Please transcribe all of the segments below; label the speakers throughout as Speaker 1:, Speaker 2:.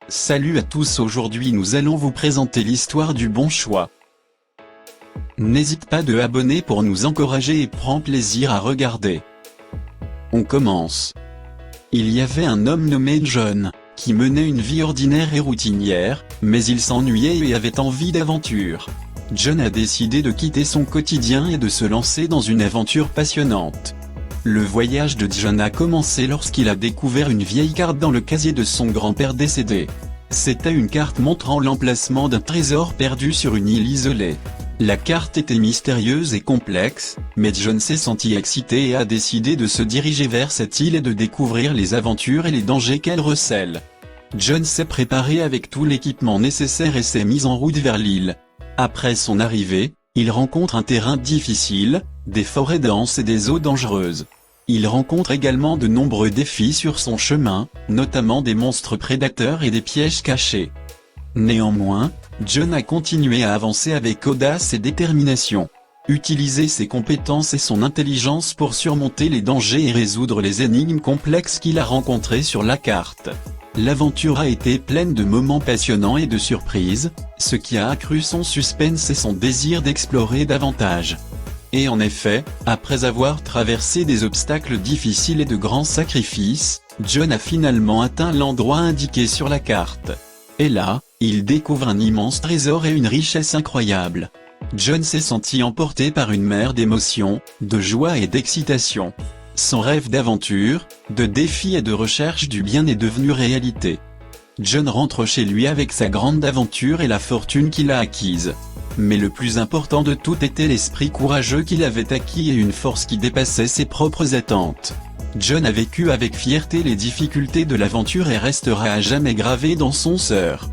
Speaker 1: Salut à tous, aujourd'hui nous allons vous présenter l'histoire du bon choix. N'hésite pas de abonner pour nous encourager et prends plaisir à regarder. On commence. Il y avait un homme nommé John, qui menait une vie ordinaire et routinière, mais il s'ennuyait et avait envie d'aventure. John a décidé de quitter son quotidien et de se lancer dans une aventure passionnante. Le voyage de John a commencé lorsqu'il a découvert une vieille carte dans le casier de son grand-père décédé. C'était une carte montrant l'emplacement d'un trésor perdu sur une île isolée. La carte était mystérieuse et complexe, mais John s'est senti excité et a décidé de se diriger vers cette île et de découvrir les aventures et les dangers qu'elle recèle. John s'est préparé avec tout l'équipement nécessaire et s'est mis en route vers l'île. Après son arrivée, il rencontre un terrain difficile, des forêts denses et des eaux dangereuses. Il rencontre également de nombreux défis sur son chemin, notamment des monstres prédateurs et des pièges cachés. Néanmoins, John a continué à avancer avec audace et détermination. Utiliser ses compétences et son intelligence pour surmonter les dangers et résoudre les énigmes complexes qu'il a rencontrées sur la carte. L'aventure a été pleine de moments passionnants et de surprises, ce qui a accru son suspense et son désir d'explorer davantage. Et en effet, après avoir traversé des obstacles difficiles et de grands sacrifices, John a finalement atteint l'endroit indiqué sur la carte. Et là, il découvre un immense trésor et une richesse incroyable. John s'est senti emporté par une mer d'émotions, de joie et d'excitation. Son rêve d'aventure, de défi et de recherche du bien est devenu réalité. John rentre chez lui avec sa grande aventure et la fortune qu'il a acquise. Mais le plus important de tout était l'esprit courageux qu'il avait acquis et une force qui dépassait ses propres attentes. John a vécu avec fierté les difficultés de l'aventure et restera à jamais gravé dans son cœur.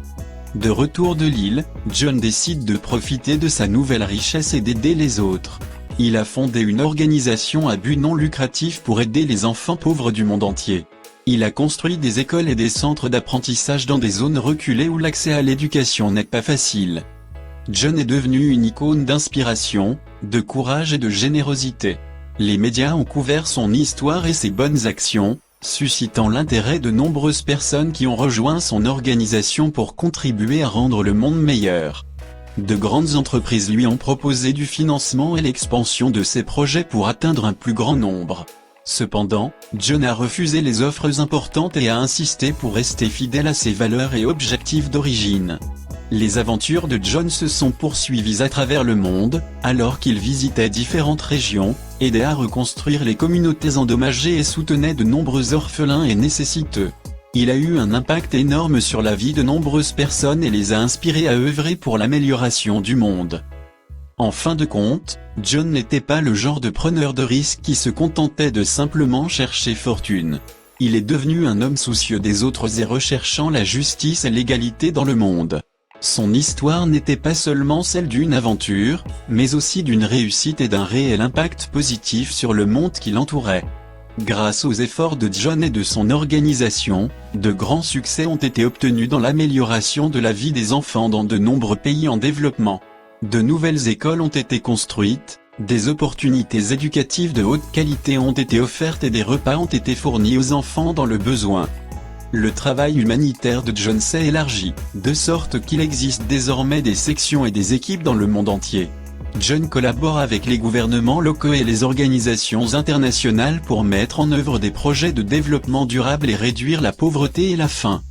Speaker 1: De retour de l'île, John décide de profiter de sa nouvelle richesse et d'aider les autres. Il a fondé une organisation à but non lucratif pour aider les enfants pauvres du monde entier. Il a construit des écoles et des centres d'apprentissage dans des zones reculées où l'accès à l'éducation n'est pas facile. John est devenu une icône d'inspiration, de courage et de générosité. Les médias ont couvert son histoire et ses bonnes actions, suscitant l'intérêt de nombreuses personnes qui ont rejoint son organisation pour contribuer à rendre le monde meilleur. De grandes entreprises lui ont proposé du financement et l'expansion de ses projets pour atteindre un plus grand nombre. Cependant, John a refusé les offres importantes et a insisté pour rester fidèle à ses valeurs et objectifs d'origine. Les aventures de John se sont poursuivies à travers le monde, alors qu'il visitait différentes régions, aidait à reconstruire les communautés endommagées et soutenait de nombreux orphelins et nécessiteux. Il a eu un impact énorme sur la vie de nombreuses personnes et les a inspirés à œuvrer pour l'amélioration du monde. En fin de compte, John n'était pas le genre de preneur de risques qui se contentait de simplement chercher fortune. Il est devenu un homme soucieux des autres et recherchant la justice et l'égalité dans le monde. Son histoire n'était pas seulement celle d'une aventure, mais aussi d'une réussite et d'un réel impact positif sur le monde qui l'entourait. Grâce aux efforts de John et de son organisation, de grands succès ont été obtenus dans l'amélioration de la vie des enfants dans de nombreux pays en développement. De nouvelles écoles ont été construites, des opportunités éducatives de haute qualité ont été offertes et des repas ont été fournis aux enfants dans le besoin. Le travail humanitaire de John s'est élargi, de sorte qu'il existe désormais des sections et des équipes dans le monde entier. John collabore avec les gouvernements locaux et les organisations internationales pour mettre en œuvre des projets de développement durable et réduire la pauvreté et la faim.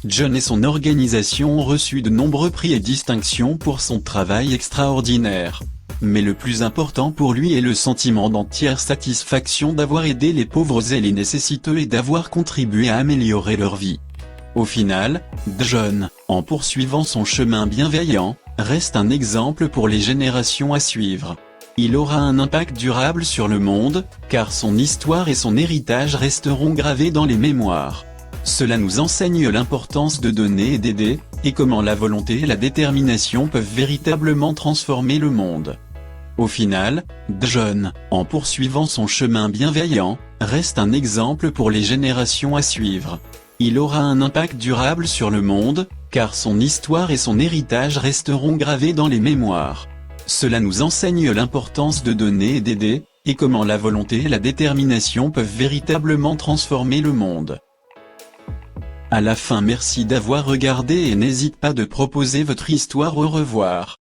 Speaker 1: John et son organisation ont reçu de nombreux prix et distinctions pour son travail extraordinaire. Mais le plus important pour lui est le sentiment d'entière satisfaction d'avoir aidé les pauvres et les nécessiteux et d'avoir contribué à améliorer leur vie. Au final, John, en poursuivant son chemin bienveillant, reste un exemple pour les générations à suivre. Il aura un impact durable sur le monde, car son histoire et son héritage resteront gravés dans les mémoires. Cela nous enseigne l'importance de donner et d'aider, et comment la volonté et la détermination peuvent véritablement transformer le monde. Au final, John, en poursuivant son chemin bienveillant, reste un exemple pour les générations à suivre. Il aura un impact durable sur le monde, car son histoire et son héritage resteront gravés dans les mémoires. Cela nous enseigne l'importance de donner et d'aider, et comment la volonté et la détermination peuvent véritablement transformer le monde. À la fin, merci d'avoir regardé et n'hésite pas de proposer votre histoire. Au revoir.